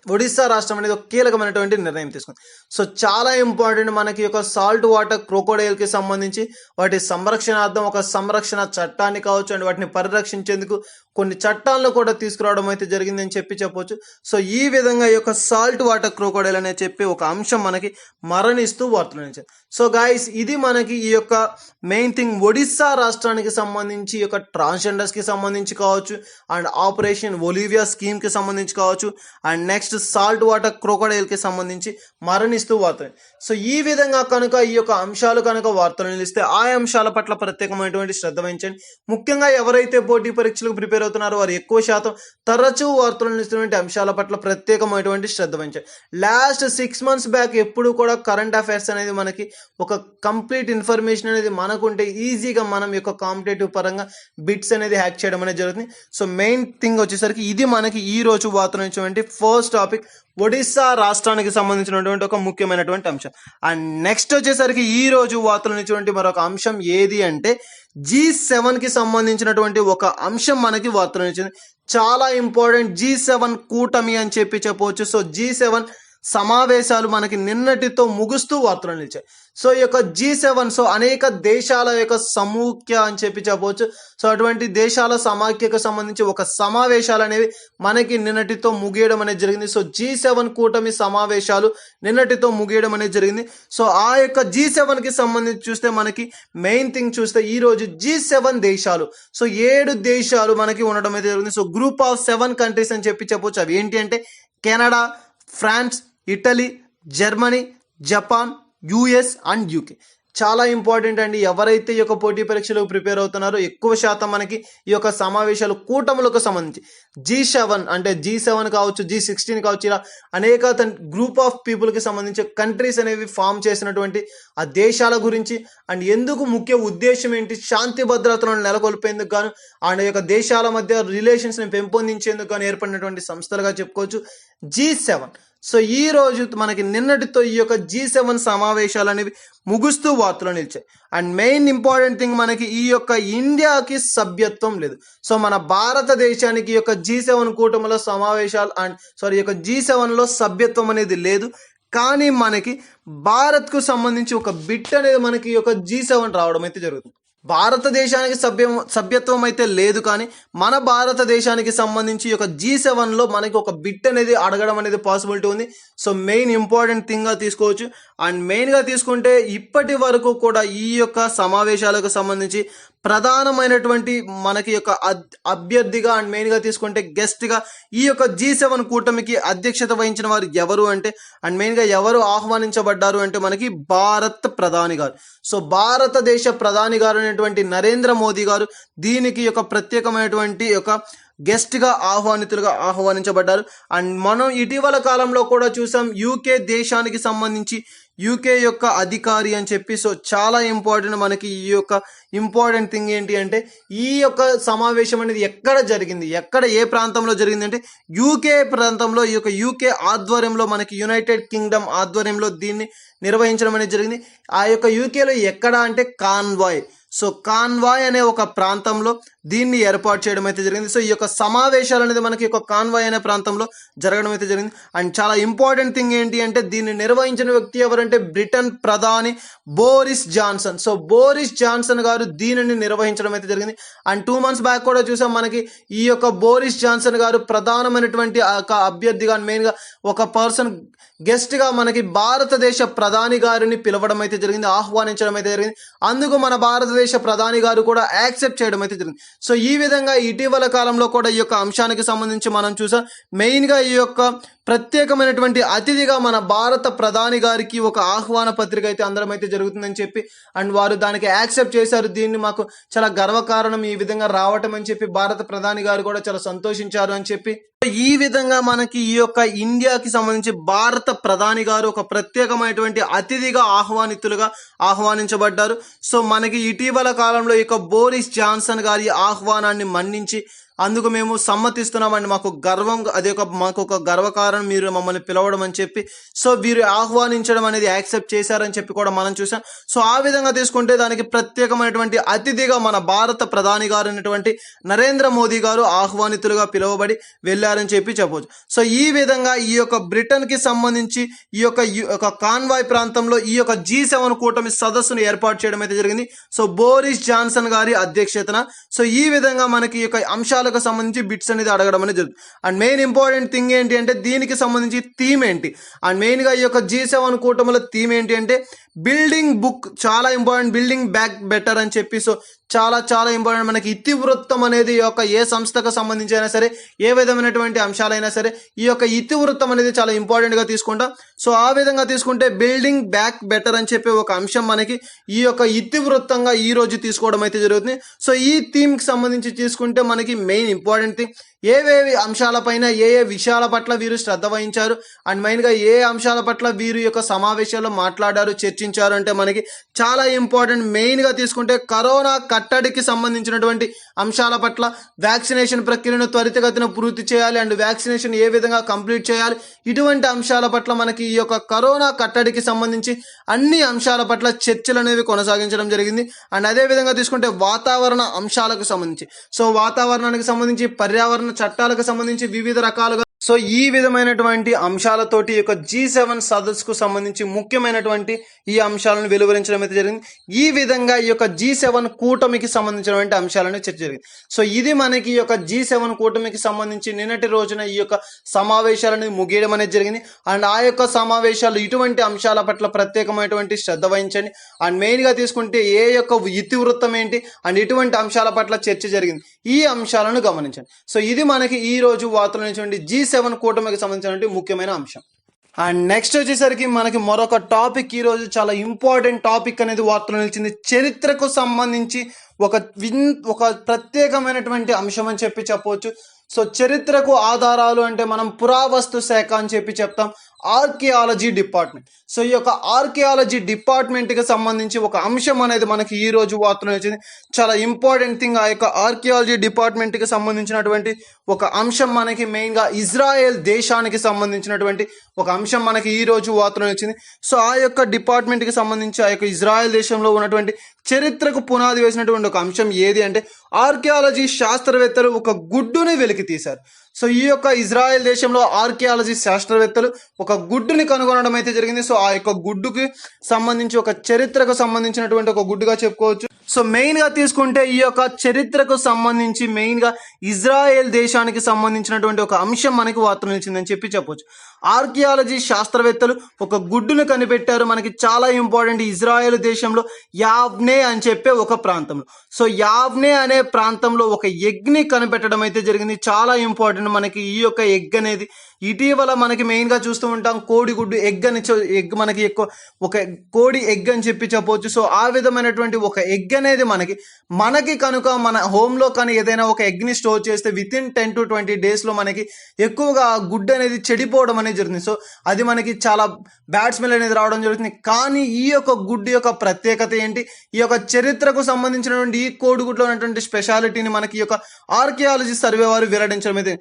ఒడిశా రాష్ట్రం అనేది ఒక కీలకమైనటువంటి నిర్ణయం తీసుకుంది. సో చాలా ఇంపార్టెంట్ మనకి యొక్క సాల్ట్ వాటర్ క్రొకొడైల్కి సంబంధించి వాటి సంరక్షణార్థం ఒక సంరక్షణ చట్టాన్ని కావచ్చు అండ్ వాటిని పరిరక్షించేందుకు కొన్ని చట్టాలను కూడా తీసుకురావడం అయితే జరిగిందని చెప్పి చెప్పవచ్చు. సో ఈ విధంగా ఈ యొక్క సాల్ట్ వాటర్ క్రొకొడైల్ అనే చెప్పి ఒక అంశం మనకి మరణిస్తూ వార్తలు నిలిచాయి. సో గాయస్ ఇది మనకి ఈ యొక్క మెయిన్ థింగ్ ఒడిశా రాష్ట్రానికి సంబంధించి ఈ యొక్క ట్రాన్స్జెండర్స్కి సంబంధించి కావచ్చు అండ్ ఆపరేషన్ ఒలివియా స్కీమ్కి సంబంధించి కావచ్చు అండ్ నెక్స్ట్ సాల్ట్ వాటర్ క్రొకొడైల్కి సంబంధించి మరణిస్తూ వార్తలు. సో ఈ విధంగా కనుక ఈ యొక్క అంశాలు కనుక వార్తలు నిలిస్తే ఆ అంశాల పట్ల ప్రత్యేకమైనటువంటి శ్రద్ధ వహించండి. ముఖ్యంగా ఎవరైతే పోటీ పరీక్షలకు ప్రిపేర్ అవుతున్నారు వారు ఎక్కువ శాతం తరచూ వార్తలను ఇస్తున్నటువంటి అంశాల పట్ల ప్రత్యేకమైనటువంటి శ్రద్ధ వహించారు. లాస్ట్ 6 months బ్యాక్ ఎప్పుడు కూడా కరెంట్ అఫైర్స్ అనేది మనకి ఒక కంప్లీట్ ఇన్ఫర్మేషన్ అనేది మనకుంటే ఈజీగా మనం యొక్క కాంపిటేటివ్ పరంగా బిట్స్ అనేది హ్యాక్ చేయడం అనేది జరుగుతుంది. సో మెయిన్ థింగ్ వచ్చేసరికి ఇది మనకి ఈ రోజు వార్తలు ఇచ్చినటువంటి ఫస్ట్ టాపిక్, ఒడిస్సా రాష్ట్రానికి సంబంధించినటువంటి ఒక ముఖ్యమైనటువంటి అంశం. అండ్ నెక్స్ట్ వచ్చేసరికి ఈ రోజు వార్తలు ఇచ్చినటువంటి మరొక అంశం ఏది అంటే G7 కి సంబంధించినటువంటి ఒక అంశం మనకి వార్తలు ఇచ్చింది. చాలా ఇంపార్టెంట్, G7 కూటమి అని చెప్పవచ్చు. సో G7 సమావేశాలు మనకి నిన్నటితో ముగుస్తూ వార్తలు నిలిచాయి. సో ఈ యొక్క G7 సో అనేక దేశాల యొక్క సమాఖ్య అని చెప్పవచ్చు. సో అటువంటి దేశాల సమాఖ్యకు సంబంధించి ఒక సమావేశాలు అనేవి మనకి నిన్నటితో ముగియడం అనేది జరిగింది. సో G7 కూటమి సమావేశాలు నిన్నటితో ముగియడం అనేది జరిగింది. సో ఆ యొక్క G7 కి సంబంధించి చూస్తే మనకి మెయిన్ థింగ్ చూస్తే ఈ రోజు G7 దేశాలు, సో 7 దేశాలు మనకి ఉండడం అయితే జరిగింది. సో గ్రూప్ ఆఫ్ 7 కంట్రీస్ అని చెప్పవచ్చు. అవి ఏంటి అంటే Canada, France, Italy, Germany, Japan, US and UK. చాలా ఇంపార్టెంట్ అండి. ఎవరైతే ఈ యొక్క పోటీ పరీక్షలకు ప్రిపేర్ అవుతున్నారో ఎక్కువ శాతం మనకి ఈ యొక్క సమావేశాలు కూటములకు సంబంధించి G7 అంటే G7 కావచ్చు, G16 కావచ్చు, ఇలా అనేక గ్రూప్ ఆఫ్ పీపుల్కి సంబంధించి కంట్రీస్ అనేవి ఫామ్ చేసినటువంటి ఆ దేశాల గురించి అండ్ ఎందుకు ముఖ్య ఉద్దేశం ఏంటి, శాంతి భద్రతలను నెలకొల్పేందుకు గాను అండ్ యొక్క దేశాల మధ్య రిలేషన్స్ని పెంపొందించేందుకు గాను ఏర్పడినటువంటి సంస్థలుగా చెప్పుకోవచ్చు G7. సో ఈ రోజు మనకి నిన్నటితో ఈ యొక్క G7 సమావేశాలు అనేవి ముగుస్తూ వార్తలు నిలిచాయి. అండ్ మెయిన్ ఇంపార్టెంట్ థింగ్ మనకి ఈ యొక్క ఇండియాకి సభ్యత్వం లేదు. సో మన భారతదేశానికి ఈ యొక్క G7 కూటమిలో సమావేశాలు ఈ యొక్క G7లో సభ్యత్వం అనేది లేదు. కానీ మనకి భారత్కు సంబంధించి ఒక బిట్ అనేది మనకి ఈ యొక్క G7 రావడం అయితే జరుగుతుంది. భారతదేశానికి సభ్యత్వం అయితే లేదు, కానీ మన భారతదేశానికి సంబంధించి ఒక G7లో మనకి ఒక బిట్ అనేది అడగడం అనేది పాసిబిలిటీ ఉంది. సో మెయిన్ ఇంపార్టెంట్ థింగ్గా తీసుకోవచ్చు. అండ్ మెయిన్గా తీసుకుంటే ఇప్పటి వరకు కూడా ఈ యొక్క సమావేశాలకు సంబంధించి ప్రధానమైనటువంటి మనకి యొక్క అభ్యర్థిగా అండ్ మెయిన్గా తీసుకుంటే గెస్ట్గా ఈ యొక్క G7 కూటమికి అధ్యక్షత వహించిన వారు ఎవరు అంటే అండ్ మెయిన్గా ఎవరు ఆహ్వానించబడ్డారు అంటే మనకి భారత్ ప్రధాని గారు. సో భారతదేశ ప్రధాని గారు అనేటువంటి నరేంద్ర మోదీ గారు దీనికి యొక్క ప్రత్యేకమైనటువంటి యొక్క గెస్ట్గా ఆహ్వానించబడ్డారు. అండ్ మనం ఇటీవల కాలంలో కూడా చూసాం యూకే దేశానికి సంబంధించి యూకే యొక్క అధికారి అని చెప్పి. సో చాలా ఇంపార్టెంట్ మనకి ఈ యొక్క ఇంపార్టెంట్ థింగ్ ఏంటి అంటే ఈ యొక్క సమావేశం అనేది ఎక్కడ జరిగింది, ఏ ప్రాంతంలో జరిగింది అంటే యూకే ప్రాంతంలో, ఈ యొక్క యూకే ఆధ్వర్యంలో మనకి యునైటెడ్ కింగ్డమ్ ఆధ్వర్యంలో దీన్ని నిర్వహించడం అనేది జరిగింది. ఆ యొక్క యూకేలో ఎక్కడ అంటే కాన్వాయ్. సో కాన్వాయ్ అనే ఒక ప్రాంతంలో దీన్ని ఏర్పాటు చేయడం అయితే జరిగింది. సో ఈ యొక్క సమావేశాలు అనేది మనకి ఒక కాన్వాయ్ అనే ప్రాంతంలో జరగడం అయితే జరిగింది. అండ్ చాలా ఇంపార్టెంట్ థింగ్ ఏంటి అంటే దీన్ని నిర్వహించిన వ్యక్తి ఎవరంటే బ్రిటన్ ప్రధాని Boris Johnson. So Boris Johnson గారు దీనిని నిర్వహించడం అయితే జరిగింది. అండ్ 2 months బ్యాక్ కూడా చూసాం మనకి ఈ యొక్క బోరిస్ జాన్సన్ గారు ప్రధానమైనటువంటి అభ్యర్థిగా మెయిన్గా ఒక పర్సన్ గెస్ట్గా మనకి భారతదేశ ప్రధాని గారిని పిలవడం అయితే జరిగింది, ఆహ్వానించడం అయితే జరిగింది. అందుకు మన భారతదేశ ప్రధాని గారు కూడా యాక్సెప్ట్ చేయడం అయితే జరిగింది. సో ఈ విధంగా ఇటీవల కాలంలో కూడా ఈ యొక్క అంశానికి సంబంధించి మనం చూసాం. మెయిన్గా ఈ యొక్క ప్రత్యేకమైనటువంటి అతిథిగా మన భారత ప్రధాని గారికి ఒక ఆహ్వాన పత్రిక అయితే అందరం అయితే జరుగుతుందని చెప్పి అండ్ వారు దానికి యాక్సెప్ట్ చేశారు. దీన్ని మాకు చాలా గర్వకారణం ఈ విధంగా రావటం అని చెప్పి భారత ప్రధాని గారు కూడా చాలా సంతోషించారు అని చెప్పి. ఈ విధంగా మనకి ఈ యొక్క ఇండియాకి సంబంధించి భారత ప్రధాని గారు ఒక ప్రత్యేకమైనటువంటి అతిథిగా ఆహ్వానించబడ్డారు. సో మనకి ఇటీవల కాలంలో ఈ యొక్క బోరిస్ జాన్సన్ గారి ఆహ్వానాన్ని మన్నించి అందుకు మేము సమ్మతిస్తున్నామండి, మాకు ఒక గర్వకారణం మీరు మమ్మల్ని పిలవడం అని చెప్పి సో వీరు ఆహ్వానించడం అనేది యాక్సెప్ట్ చేశారని చెప్పి కూడా మనం చూసాం. సో ఆ విధంగా తీసుకుంటే దానికి ప్రత్యేకమైనటువంటి అతిథిగా మన భారత ప్రధాని గారు అయినటువంటి నరేంద్ర మోదీ గారు ఆహ్వానితులుగా పిలువబడి వెళ్ళారని చెప్పి చెప్పవచ్చు. సో ఈ విధంగా ఈ యొక్క బ్రిటన్కి సంబంధించి ఈ యొక్క కాన్వాయ్ ప్రాంతంలో ఈ యొక్క G7 కూటమి సదస్సును ఏర్పాటు చేయడం అయితే జరిగింది. సో బోరిస్ జాన్సన్ గారి అధ్యక్షతన. సో ఈ విధంగా మనకి ఈ యొక్క అంశాలకు సంబంధించి బిట్స్ అనేది అడగడం అనేది జరుగుతుంది. అండ్ మెయిన్ ఇంపార్టెంట్ థింగ్ ఏంటి అంటే దీనికి సంబంధించి థీమ్ ఏంటి అండ్ మెయిన్గా ఈ యొక్క G7 కూటమిలో థీమ్ ఏంటి అంటే బిల్డింగ్ బుక్, చాలా ఇంపార్టెంట్, బిల్డింగ్ బ్యాక్ బెటర్ అని చెప్పి. సో చాలా ఇంపార్టెంట్. మనకి ఇతివృత్తం అనేది ఈ యొక్క ఏ సంస్థకు సంబంధించి అయినా సరే, ఏ విధమైనటువంటి అంశాలైనా సరే ఈ యొక్క ఇతివృత్తం అనేది చాలా ఇంపార్టెంట్గా తీసుకుంటాం. సో ఆ విధంగా తీసుకుంటే బిల్డింగ్ బ్యాక్ బెటర్ అని చెప్పి ఒక అంశం మనకి ఈ యొక్క ఇతివృత్తంగా ఈ రోజు తీసుకోవడం అయితే జరుగుతుంది. సో ఈ థీమ్కి సంబంధించి తీసుకుంటే మనకి మెయిన్ ఇంపార్టెంట్ థింగ్ ఏవేవి అంశాలపైన ఏ విషయాల పట్ల వీరు శ్రద్ధ వహించారు అండ్ మెయిన్గా ఏ అంశాల పట్ల వీరు యొక్క సమావేశాల్లో మాట్లాడారు, చర్చించారు అంటే మనకి చాలా ఇంపార్టెంట్. మెయిన్గా తీసుకుంటే కరోనా కట్టడికి సంబంధించినటువంటి అంశాల పట్ల వ్యాక్సినేషన్ ప్రక్రియను త్వరితగతిన పూర్తి చేయాలి అండ్ వ్యాక్సినేషన్ ఏ విధంగా కంప్లీట్ చేయాలి, ఇటువంటి అంశాల పట్ల మనకి ఈ యొక్క కరోనా కట్టడికి సంబంధించి అన్ని అంశాల పట్ల చర్చలు అనేవి కొనసాగించడం జరిగింది. అండ్ అదే విధంగా తీసుకుంటే వాతావరణ అంశాలకు సంబంధించి వాతావరణానికి సంబంధించి పర్యావరణ చట్టాలకు సంబంధించి వివిధ రకాలుగా ఈ విధమైనటువంటి అంశాలతోటి యొక్క G7 సదస్సుకు సంబంధించి ముఖ్యమైనటువంటి ఈ అంశాలను వెలువరించడం అయితే జరిగింది. ఈ విధంగా ఈ యొక్క G7 కూటమికి సంబంధించినటువంటి అంశాలను చర్చ జరిగింది. ఇది మనకి ఈ యొక్క G7 కూటమికి సంబంధించి నిన్నటి రోజున ఈ యొక్క సమావేశాలను ముగియడం అనేది జరిగింది. అండ్ ఆ యొక్క సమావేశాలు ఇటువంటి అంశాల పట్ల ప్రత్యేకమైనటువంటి శ్రద్ధ వహించండి. అండ్ మెయిన్గా తీసుకుంటే ఏ యొక్క ఇతివృత్తం ఏంటి అండ్ ఇటువంటి అంశాల పట్ల చర్చ జరిగింది, ఈ అంశాలను గమనించండి. ఇది మనకి ఈ రోజు వార్తలు నుంచి G7 కూటమికి సంబంధించినటువంటి ముఖ్యమైన అంశం. అండ్ నెక్స్ట్ వచ్చేసరికి మనకి మరొక టాపిక్ ఈ రోజు చాలా ఇంపార్టెంట్ టాపిక్ అనేది వార్తలు నిలిచింది. చరిత్రకు సంబంధించి ఒక ప్రత్యేకమైనటువంటి అంశం అని చెప్పవచ్చు. చరిత్రకు ఆధారాలు అంటే మనం పురావస్తు శాఖ అని చెప్తాం, ఆర్కియాలజీ డిపార్ట్మెంట్. ఈ యొక్క ఆర్కియాలజీ డిపార్ట్మెంట్కి సంబంధించి ఒక అంశం అనేది మనకి ఈ రోజు వార్తలు వచ్చింది. చాలా ఇంపార్టెంట్ థింగ్, ఆ యొక్క ఆర్కియాలజీ డిపార్ట్మెంట్కి సంబంధించినటువంటి ఒక అంశం మనకి మెయిన్గా ఇజ్రాయెల్ దేశానికి సంబంధించినటువంటి ఒక అంశం మనకి ఈ రోజు వార్తలు వచ్చింది. ఆ యొక్క డిపార్ట్మెంట్కి సంబంధించి ఆ యొక్క ఇజ్రాయెల్ దేశంలో ఉన్నటువంటి చరిత్రకు పునాది వేసినటువంటి ఒక అంశం ఏది అంటే ఆర్కియాలజీ శాస్త్రవేత్తలు ఒక గుడ్డుని వెలికి తీశారు. ఈ యొక్క ఇజ్రాయెల్ దేశంలో ఆర్కియాలజీ శాస్త్రవేత్తలు ఒక గుడ్డుని కనుగొనడం అయితే జరిగింది. ఆ యొక్క గుడ్డుకి సంబంధించి ఒక చరిత్రకు సంబంధించినటువంటి ఒక గుడ్డుగా చెప్పుకోవచ్చు. మెయిన్ గా తీసుకుంటే ఈ యొక్క చరిత్రకు సంబంధించి మెయిన్ గా ఇజ్రాయెల్ దేశానికి సంబంధించినటువంటి ఒక అంశం మనకి వార్త నిలిచిందని చెప్పవచ్చు. ఆర్కియాలజీ శాస్త్రవేత్తలు ఒక గుడ్డును కనిపెట్టారు. మనకి చాలా ఇంపార్టెంట్, ఇజ్రాయెల్ దేశంలో యావ్నే అని చెప్పే ఒక ప్రాంతంలో యావ్నే అనే ప్రాంతంలో ఒక ఎగ్ ని కనిపెట్టడం అయితే జరిగింది. చాలా ఇంపార్టెంట్. మనకి ఈ యొక్క ఎగ్ అనేది ఇటీవల మనకి మెయిన్ గా చూస్తూ ఉంటాం, కోడిగుడ్డు ఎగ్ మనకి ఎక్కువ ఒక కోడి ఎగ్ అని చెప్పవచ్చు. ఆ విధమైనటువంటి ఒక ఎగ్ అనేది మనకి కనుక మన హోమ్ లో కానీ ఏదైనా ఒక ఎగ్ ని స్టోర్ చేస్తే వితిన్ 10 to 20 days లో మనకి ఎక్కువగా గుడ్డు అనేది చెడిపోవడం అనేది జరుగుతుంది. అది మనకి చాలా బ్యాడ్ స్మెల్ అనేది రావడం జరుగుతుంది. కానీ ఈ యొక్క గుడ్డు యొక్క ప్రత్యేకత ఏంటి, ఈ యొక్క చరిత్రకు సంబంధించినటువంటి ఈ కోడిగుడ్లో ఉన్నటువంటి స్పెషాలిటీని మనకి ఈ యొక్క ఆర్కియాలజీ సర్వే వారు వెల్లడించడం అయితే.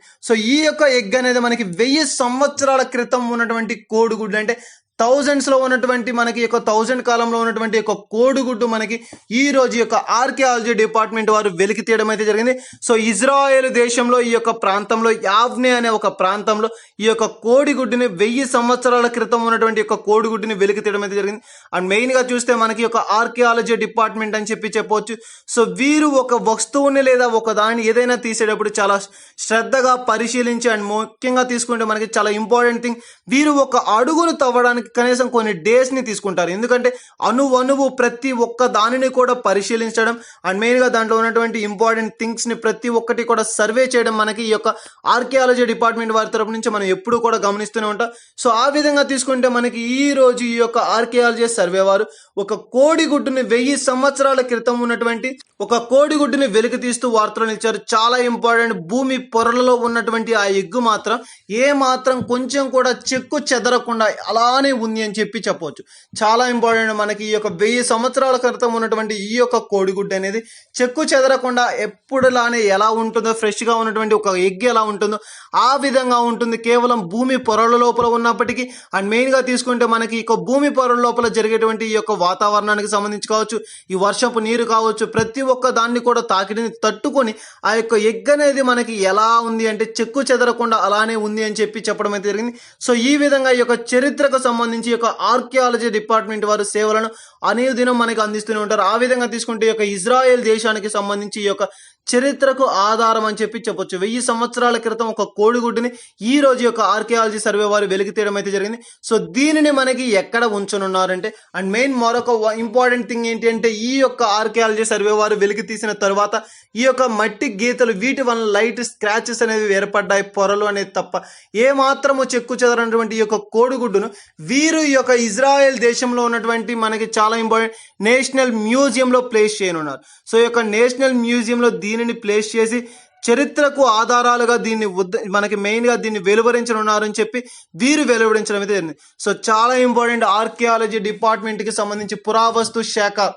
ఈ యొక్క ఎగ్ అనేది మనకి 1000 సంవత్సరాల క్రితం ఉన్నటువంటి కోడిగుడ్డు, అంటే థౌజండ్స్ లో ఉన్నటువంటి మనకి యొక్క 1000 కాలంలో ఉన్నటువంటి యొక్క కోడిగుడ్డు మనకి ఈ రోజు యొక్క ఆర్కియాలజీ డిపార్ట్మెంట్ వారు వెలికి తీయడం అయితే జరిగింది. ఇజ్రాయెల్ దేశంలో ఈ యొక్క ప్రాంతంలో యావ్నే అనే ఒక ప్రాంతంలో ఈ యొక్క కోడిగుడ్డుని 1000 సంవత్సరాల క్రితం ఉన్నటువంటి యొక్క కోడిగుడ్డుని వెలికి తీయడం అయితే జరిగింది. అండ్ మెయిన్ గా చూస్తే మనకి యొక్క ఆర్కియాలజీ డిపార్ట్మెంట్ అని చెప్పవచ్చు. వీరు ఒక వస్తువుని లేదా ఒక దాన్ని ఏదైనా తీసేటప్పుడు చాలా శ్రద్ధగా పరిశీలించి అండ్ ముఖ్యంగా తీసుకుంటే మనకి చాలా ఇంపార్టెంట్ థింగ్, వీరు ఒక అడుగును తవ్వడానికి కనీసం కొన్ని డేస్ ని తీసుకుంటారు. ఎందుకంటే అణువు ప్రతి ఒక్క దానిని కూడా పరిశీలించడం అండ్ మెయిన్ గా దాంట్లో ఉన్నటువంటి ఇంపార్టెంట్ థింగ్స్ ని ప్రతి ఒక్కటి కూడా సర్వే చేయడం మనకి ఈ యొక్క ఆర్కియాలజీ డిపార్ట్మెంట్ వారి తరపు నుంచి మనం ఎప్పుడు కూడా గమనిస్తూనే ఉంటాం. ఆ విధంగా తీసుకుంటే మనకి ఈ రోజు ఈ యొక్క ఆర్కియాలజీ సర్వే వారు ఒక కోడిగుడ్డుని 1000 సంవత్సరాల క్రితం ఉన్నటువంటి ఒక కోడిగుడ్డుని వెలికి తీస్తూ వార్తలు ఇచ్చారు. చాలా ఇంపార్టెంట్. భూమి పొరలలో ఉన్నటువంటి ఆ ఎగ్గు మాత్రం ఏ మాత్రం కొంచెం కూడా చెక్కు చెదరకుండా అలానే ఉంది అని చెప్పవచ్చు. చాలా ఇంపార్టెంట్. మనకి ఈ యొక్క 1000 సంవత్సరాల క్రితం ఉన్నటువంటి ఈ యొక్క కోడిగుడ్డు అనేది చెక్కు చెదరకుండా ఎప్పుడులానే ఎలా ఉంటుందో, ఫ్రెష్ గా ఉన్నటువంటి ఒక ఎగ్ ఎలా ఉంటుందో ఆ విధంగా ఉంటుంది. కేవలం భూమి పొరల లోపల ఉన్నప్పటికీ అండ్ మెయిన్ గా తీసుకుంటే మనకి ఈ భూమి పొరల లోపల జరిగేటువంటి ఈ యొక్క వాతావరణానికి సంబంధించి కావచ్చు, ఈ వర్షపు నీరు కావచ్చు, ప్రతి ఒక్క దాన్ని కూడా తాకిడిని తట్టుకొని ఆ యొక్క ఎగ్ అనేది మనకి ఎలా ఉంది అంటే చెక్కు చెదరకుండా అలానే ఉంది అని చెప్పడం అయితే జరిగింది. ఈ విధంగా ఈ యొక్క చరిత్రకు సంబంధించి యొక్క ఆర్కియాలజీ డిపార్ట్మెంట్ వారు సేవలను అనుదినం మనకి అందిస్తూనే ఉంటారు. ఆ విధంగా తీసుకుంటే ఈ యొక్క ఇజ్రాయెల్ దేశానికి సంబంధించి ఈ యొక్క చరిత్రకు ఆధారం అని చెప్పొచ్చు. 1000 సంవత్సరాల క్రితం ఒక కోడిగుడ్డుని ఈ రోజు యొక్క ఆర్కియాలజీ సర్వే వారు వెలికి తీయడం అయితే జరిగింది. దీనిని మనకి ఎక్కడ ఉంచనున్నారంటే అండ్ మెయిన్ మరొక ఇంపార్టెంట్ థింగ్ ఏంటి అంటే ఈ యొక్క ఆర్కియాలజీ సర్వే వారు వెలికి తీసిన తర్వాత ఈ యొక్క మట్టి గీతలు వీటి వల్ల లైట్ స్క్రాచెస్ అనేవి ఏర్పడ్డాయి, పొరలు అనేది తప్ప ఏ మాత్రము చెక్కు చెదరనటువంటి ఈ యొక్క కోడిగుడ్డును వీరు ఈ యొక్క ఇజ్రాయెల్ దేశంలో ఉన్నటువంటి మనకి చాలా ఇంపార్టెంట్ నేషనల్ మ్యూజియంలో ప్లేస్ చేయనున్నారు. ఈ యొక్క నేషనల్ మ్యూజియంలో దీనిని ప్లేస్ చేసి చరిత్రకు ఆధారాలుగా దీన్ని మనకి మెయిన్గా దీన్ని వెలువరించనున్నారని చెప్పి వీరు వెలువరించడం అయితే జరిగింది. సో చాలా ఇంపార్టెంట్ ఆర్కియాలజీ డిపార్ట్మెంట్కి సంబంధించి పురావస్తు శాఖ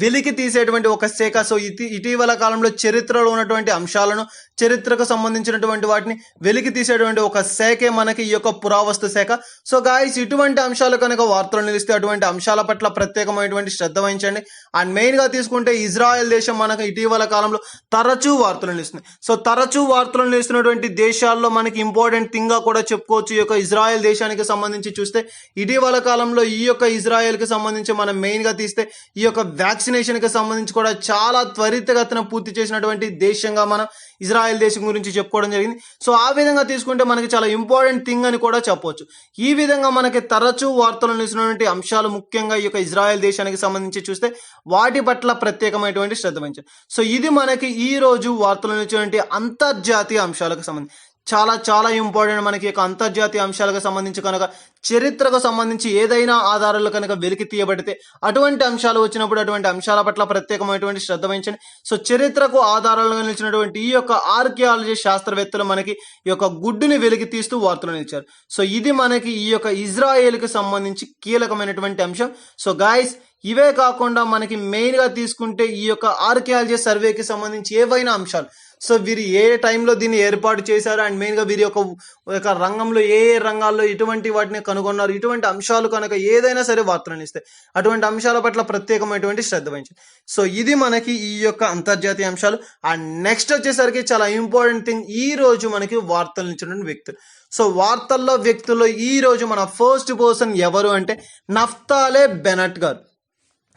వెలికి తీసేటువంటి ఒక శాఖ. సో ఇటీవల కాలంలో చరిత్రలో ఉన్నటువంటి అంశాలను, చరిత్రకు సంబంధించినటువంటి వాటిని వెలికి తీసేటువంటి ఒక శాఖే మనకి ఈ యొక్క పురావస్తు శాఖ. సో గాయస్, ఇటువంటి అంశాలు కనుక వార్తలు నిలిస్తే అటువంటి అంశాల పట్ల ప్రత్యేకమైనటువంటి శ్రద్ధ వహించండి. అండ్ మెయిన్గా తీసుకుంటే ఇజ్రాయెల్ దేశం మనకు ఇటీవల కాలంలో తరచూ వార్తలు నిలుస్తుంది. సో తరచూ వార్తలు నిలుస్తున్నటువంటి దేశాల్లో మనకి ఇంపార్టెంట్ థింగ్గా కూడా చెప్పుకోవచ్చు ఈ యొక్క ఇజ్రాయెల్ దేశానికి సంబంధించి చూస్తే. ఇటీవల కాలంలో ఈ యొక్క ఇజ్రాయెల్కి సంబంధించి మనం మెయిన్గా తీస్తే ఈ యొక్క వ్యాక్సినేషన్కి సంబంధించి కూడా చాలా త్వరితగతిన పూర్తి చేసినటువంటి దేశంగా మనం ఇజ్రాయెల్ దేశం గురించి చెప్పుకోవడం జరిగింది. సో ఆ విధంగా తీసుకుంటే మనకి చాలా ఇంపార్టెంట్ థింగ్ అని కూడా చెప్పవచ్చు. ఈ విధంగా మనకి తరచూ వార్తలు నిలిచినటువంటి అంశాలు ముఖ్యంగా ఈ యొక్క ఇజ్రాయెల్ దేశానికి సంబంధించి చూస్తే వాటి పట్ల ప్రత్యేకమైనటువంటి శ్రద్ధ వహించాలి. సో ఇది మనకి ఈ రోజు వార్తలు నిలిచినటువంటి అంతర్జాతీయ అంశాలకు సంబంధించి చాలా చాలా ఇంపార్టెంట్. మనకి యొక్క అంతర్జాతీయ అంశాలకు సంబంధించి కనుక చరిత్రకు సంబంధించి ఏదైనా ఆధారాలు కనుక వెలికి తీయబడితే అటువంటి అంశాలు వచ్చినప్పుడు అటువంటి అంశాల పట్ల ప్రత్యేకమైనటువంటి శ్రద్ధ వహించండి. సో చరిత్రకు ఆధారాలుగా నిలిచినటువంటి ఈ యొక్క ఆర్కియాలజీ శాస్త్రవేత్తలు మనకి ఈ యొక్క గుడ్డుని వెలికి తీస్తూ వార్తలు నిలిచారు. సో ఇది మనకి ఈ యొక్క ఇజ్రాయేల్కి సంబంధించి కీలకమైనటువంటి అంశం. సో గాయస్, ఇవే కాకుండా మనకి మెయిన్గా తీసుకుంటే ఈ యొక్క ఆర్కియాలజీ సర్వేకి సంబంధించి ఏవైనా అంశాలు, సో వీరు ఏ టైంలో దీన్ని ఏర్పాటు చేశారు అండ్ మెయిన్గా వీరి యొక్క రంగంలో ఏ రంగాల్లో ఇటువంటి వాటిని కనుగొన్నారు, ఇటువంటి అంశాలు కనుక ఏదైనా సరే వార్తలను ఇస్తాయి. అటువంటి అంశాల పట్ల ప్రత్యేకమైనటువంటి శ్రద్ధ వహించాలి. సో ఇది మనకి ఈ యొక్క అంతర్జాతీయ అంశాలు. అండ్ నెక్స్ట్ వచ్చేసరికి చాలా ఇంపార్టెంట్ థింగ్, ఈ రోజు మనకి వార్తలు ఇచ్చినటువంటి వ్యక్తులు. సో వార్తల్లో వ్యక్తుల్లో ఈ రోజు మన ఫస్ట్ పర్సన్ ఎవరు అంటే నఫ్తాలే బెనెట్ గారు.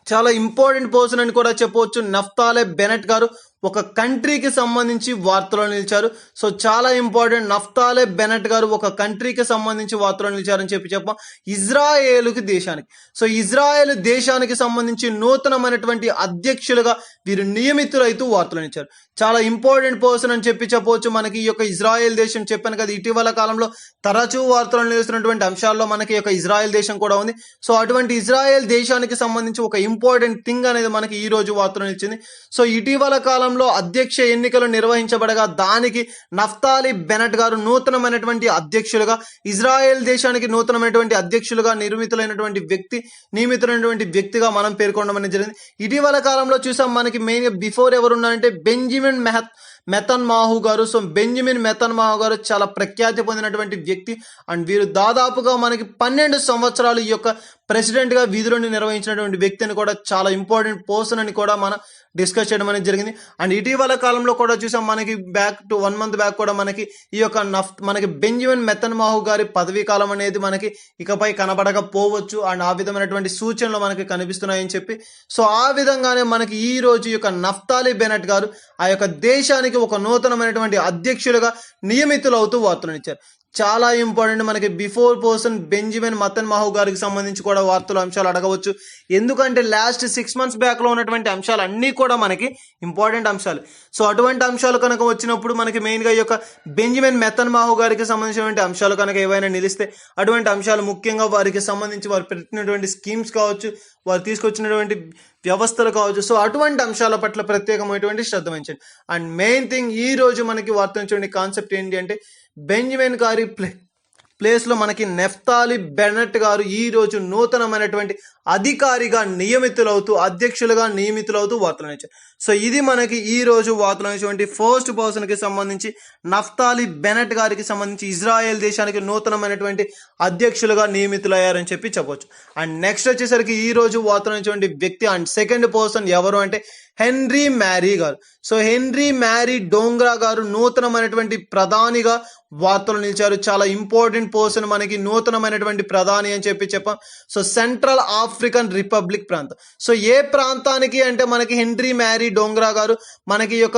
చాలా ఇంపార్టెంట్ పర్సన్ అని కూడా చెప్పవచ్చు. నఫ్తాలే బెనెట్ గారు ఒక కంట్రీకి సంబంధించి వార్తలో నిలిచారు. సో చాలా ఇంపార్టెంట్. నఫ్తాలే బెనెట్ గారు ఒక కంట్రీకి సంబంధించి వార్తలో నిలిచారని చెప్పాం. ఇజ్రాయేలుకి దేశానికి. సో ఇజ్రాయేల్ దేశానికి సంబంధించి నూతనమైనటువంటి అధ్యక్షులుగా వీరు నియమితులైతూ వార్తలు నిలిచారు. చాలా ఇంపార్టెంట్ పర్సన్ అని చెప్పవచ్చు. మనకి ఈ యొక్క ఇజ్రాయెల్ దేశం చెప్పాను కదా, ఇటీవల కాలంలో తరచూ వార్తలు నిలుస్తున్నటువంటి అంశాల్లో మనకి ఈ యొక్క ఇజ్రాయెల్ దేశం కూడా ఉంది. సో అటువంటి ఇజ్రాయెల్ దేశానికి సంబంధించి ఒక ఇంపార్టెంట్ థింగ్ అనేది మనకి ఈ రోజు వార్తలు నిలిచింది. సో ఇటీవల కాలంలో అధ్యక్ష ఎన్నికలు నిర్వహించబడగా దానికి నఫ్తాలీ బెనెట్ గారు నూతనమైనటువంటి అధ్యక్షులుగా, ఇజ్రాయెల్ దేశానికి నూతనమైనటువంటి అధ్యక్షులుగా నియమితులైనటువంటి వ్యక్తిగా మనం పేర్కొనడం జరిగింది. ఇటీవల కాలంలో చూసాం మనకి మెయిన్ బిఫోర్ ఎవరున్నారంటే బెంజమిన్ నెతన్యాహు గారు. సో బెంజమిన్ నెతన్యాహు గారు చాలా ప్రఖ్యాతి పొందినటువంటి వ్యక్తి. అండ్ వీరు దాదాపుగా మనకి 12 సంవత్సరాలు ఈ యొక్క ప్రెసిడెంట్గా విధులను నిర్వహించినటువంటి వ్యక్తి అని కూడా, చాలా ఇంపార్టెంట్ పర్సన్ అని కూడా మనం డిస్కస్ చేయడం అనేది జరిగింది. అండ్ ఇటీవల కాలంలో కూడా చూసాం మనకి బ్యాక్ టు 1 month బ్యాక్ కూడా మనకి ఈ యొక్క మనకి బెంజమిన్ నెతన్యాహు గారి పదవీ కాలం అనేది మనకి ఇకపై కనబడకపోవచ్చు. అండ్ ఆ విధమైనటువంటి సూచనలు మనకి కనిపిస్తున్నాయని చెప్పి, సో ఆ విధంగానే మనకి ఈ రోజు ఈ యొక్క నఫ్తాలీ బెనెట్ గారు ఆ యొక్క దేశానికి ఒక నూతనమైనటువంటి అధ్యక్షులుగా నియమితులవుతూ వార్తలు ఇచ్చారు. చాలా ఇంపార్టెంట్. మనకి బిఫోర్ పర్సన్ బెంజమిన్ నెతన్యాహు గారికి సంబంధించి కూడా వార్తలు అంశాలు అడగవచ్చు. ఎందుకంటే లాస్ట్ 6 months బ్యాక్ లో ఉన్నటువంటి అంశాలు అన్నీ కూడా మనకి ఇంపార్టెంట్ అంశాలు. సో అటువంటి అంశాలు కనుక వచ్చినప్పుడు మనకి మెయిన్ గా ఈ యొక్క బెంజమిన్ నెతన్యాహు గారికి సంబంధించినటువంటి అంశాలు కనుక ఏవైనా నిలిస్తే అటువంటి అంశాలు ముఖ్యంగా వారికి సంబంధించి వారు పెట్టినటువంటి స్కీమ్స్ కావచ్చు, వారు తీసుకొచ్చినటువంటి వ్యవస్థలు కావచ్చు. సో అటువంటి అంశాల పట్ల ప్రత్యేకమైనటువంటి శ్రద్ధ వహించండి. అండ్ మెయిన్ థింగ్ ఈ రోజు మనకి వార్త కాన్సెప్ట్ ఏంటి అంటే బెంజమిన్ గారి ప్లేస్లో మనకి నఫ్తాలీ బెనెట్ గారు ఈ రోజు నూతనమైనటువంటి అధికారిగా నియమితులవుతూ, అధ్యక్షులుగా నియమితులవుతూ వార్తలు ఇచ్చారు. సో ఇది మనకి ఈ రోజు వార్తలు ఇచ్చినటువంటి ఫస్ట్ పర్సన్ కి సంబంధించి నఫ్తాలీ బెనెట్ గారికి సంబంధించి ఇజ్రాయెల్ దేశానికి నూతనమైనటువంటి అధ్యక్షులుగా నియమితులయ్యారని చెప్పవచ్చు. అండ్ నెక్స్ట్ వచ్చేసరికి ఈ రోజు వార్తలు ఇచ్చినటువంటి వ్యక్తి అండ్ సెకండ్ పర్సన్ ఎవరు అంటే హెన్రీ మ్యారీ గారు. సో హెన్రీ మ్యారీ డోంగ్రా గారు నూతనమైనటువంటి ప్రధానిగా వార్తలు నిలిచారు. చాలా ఇంపార్టెంట్ పర్సన్ మనకి నూతనమైనటువంటి ప్రధాని అని చెప్పాం. సో సెంట్రల్ ఆఫ్రికన్ రిపబ్లిక్ ప్రాంతం. సో ఏ ప్రాంతానికి అంటే మనకి హెన్రీ మ్యారీ డోంగ్రా గారు మనకి యొక్క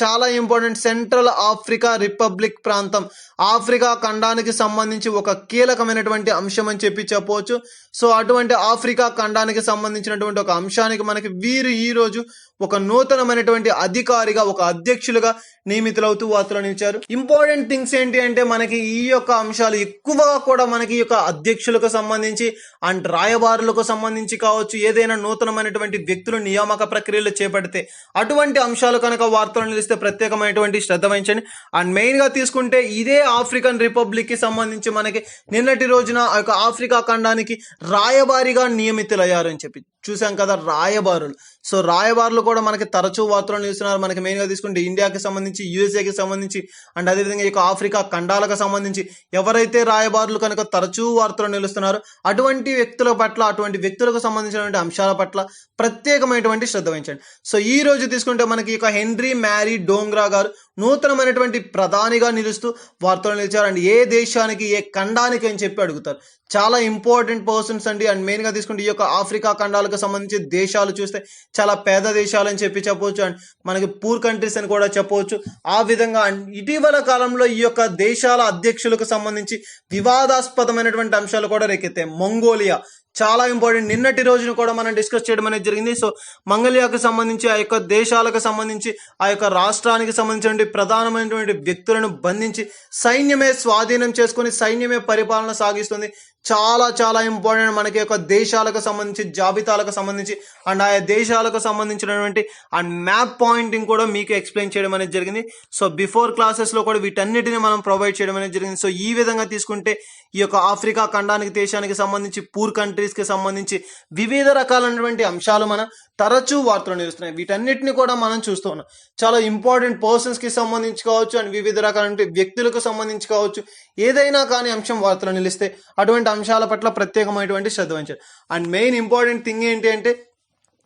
చాలా ఇంపార్టెంట్ సెంట్రల్ ఆఫ్రికా రిపబ్లిక్ ప్రాంతం, ఆఫ్రికా ఖండానికి సంబంధించి ఒక కీలకమైనటువంటి అంశం అని చెప్పవచ్చు. సో అటువంటి ఆఫ్రికా ఖండానికి సంబంధించినటువంటి ఒక అంశానికి మనకి వీరు ఈ రోజు ఒక నూతనమైనటువంటి అధికారిగా, ఒక అధ్యక్షులుగా నియమితులవుతూ వార్తలు నిలిచారు. ఇంపార్టెంట్ థింగ్స్ ఏంటి అంటే మనకి ఈ యొక్క అంశాలు ఎక్కువగా కూడా మనకి ఈ యొక్క అధ్యక్షులకు సంబంధించి అండ్ రాయబారులకు సంబంధించి కావచ్చు, ఏదైనా నూతనమైనటువంటి వ్యక్తులు నియామక ప్రక్రియలు చేపడితే అటువంటి అంశాలు కనుక వార్తలు నిలిస్తే ప్రత్యేకమైనటువంటి శ్రద్ధ వహించండి. అండ్ మెయిన్ గా తీసుకుంటే ఇదే ఆఫ్రికన్ రిపబ్లిక్ కి సంబంధించి మనకి నిన్నటి రోజున ఆ యొక్క ఆఫ్రికా ఖండానికి రాయబారిగా నియమితులయ్యారు అని చెప్పి చూసాం కదా, రాయబారులు. సో రాయబారులు కూడా మనకి తరచూ వార్తలు నిలుస్తున్నారు. మనకి మెయిన్ గా తీసుకుంటే ఇండియాకి సంబంధించి, యుఎస్ఏకి సంబంధించి అండ్ అదేవిధంగా ఈ ఆఫ్రికా ఖండాలకు సంబంధించి ఎవరైతే రాయబారులు కనుక తరచూ వార్తలు నిలుస్తున్నారో అటువంటి వ్యక్తుల పట్ల, అటువంటి వ్యక్తులకు సంబంధించినటువంటి అంశాల పట్ల ప్రత్యేకమైనటువంటి శ్రద్ధ వహించండి. సో ఈ రోజు తీసుకుంటే మనకి హెన్రీ మ్యారీ డోంగ్రా గారు నూతనమైనటువంటి ప్రధానిగా నిలుస్తూ వార్తలు నిలిచారు. అండ్ ఏ దేశానికి, ఏ ఖండానికి అని చెప్పి అడుగుతారు. చాలా ఇంపార్టెంట్ పర్సన్స్ అండి. అండ్ మెయిన్ గా తీసుకుంటే ఈ యొక్క ఆఫ్రికా ఖండాలకు సంబంధించి దేశాలు చూస్తే చాలా పేద దేశాలు అని చెప్పవచ్చు. అండ్ మనకి పూర్ కంట్రీస్ అని కూడా చెప్పవచ్చు. ఆ విధంగా ఇటీవల కాలంలో ఈ యొక్క దేశాల అధ్యక్షులకు సంబంధించి వివాదాస్పదమైనటువంటి అంశాలు కూడా రేకెత్తాయి. మంగోలియా చాలా ఇంపార్టెంట్. నిన్నటి రోజున కూడా మనం డిస్కస్ చేయడం అనేది జరిగింది. సో మంగోలియాకు సంబంధించి, ఆ యొక్క దేశాలకు సంబంధించి, ఆ యొక్క రాష్ట్రానికి సంబంధించిన ప్రధానమైనటువంటి వ్యక్తులను బంధించి సైన్యమే స్వాధీనం చేసుకొని సైన్యమే పరిపాలన సాగిస్తుంది. చాలా చాలా ఇంపార్టెంట్ మనకి యొక్క దేశాలకు సంబంధించి, జాబితాలకు సంబంధించి అండ్ ఆయా దేశాలకు సంబంధించినటువంటి అండ్ మ్యాప్ పాయింటింగ్ కూడా మీకు ఎక్స్ప్లెయిన్ చేయడం అనేది జరిగింది. సో బిఫోర్ క్లాసెస్ లో కూడా వీటన్నిటిని మనం ప్రొవైడ్ చేయడం అనేది జరిగింది. సో ఈ విధంగా తీసుకుంటే ఈ యొక్క ఆఫ్రికా ఖండానికి, దేశానికి సంబంధించి, పూర్ కంట్రీస్ కి సంబంధించి వివిధ రకాలైనటువంటి అంశాలు మనం తరచూ వార్తలు నిలుస్తున్నాయి. వీటన్నిటిని కూడా మనం చూస్తూ ఉన్నాం. చాలా ఇంపార్టెంట్ పర్సన్స్ కి సంబంధించి కావచ్చు అండ్ వివిధ రకాల వ్యక్తులకు సంబంధించి కావచ్చు, ఏదైనా కానీ అంశం వార్తలు నిలిస్తే అటువంటి అంశాల పట్ల ప్రత్యేకమైనటువంటి శ్రద్ధ వహించారు. అండ్ మెయిన్ ఇంపార్టెంట్ థింగ్ ఏంటి అంటే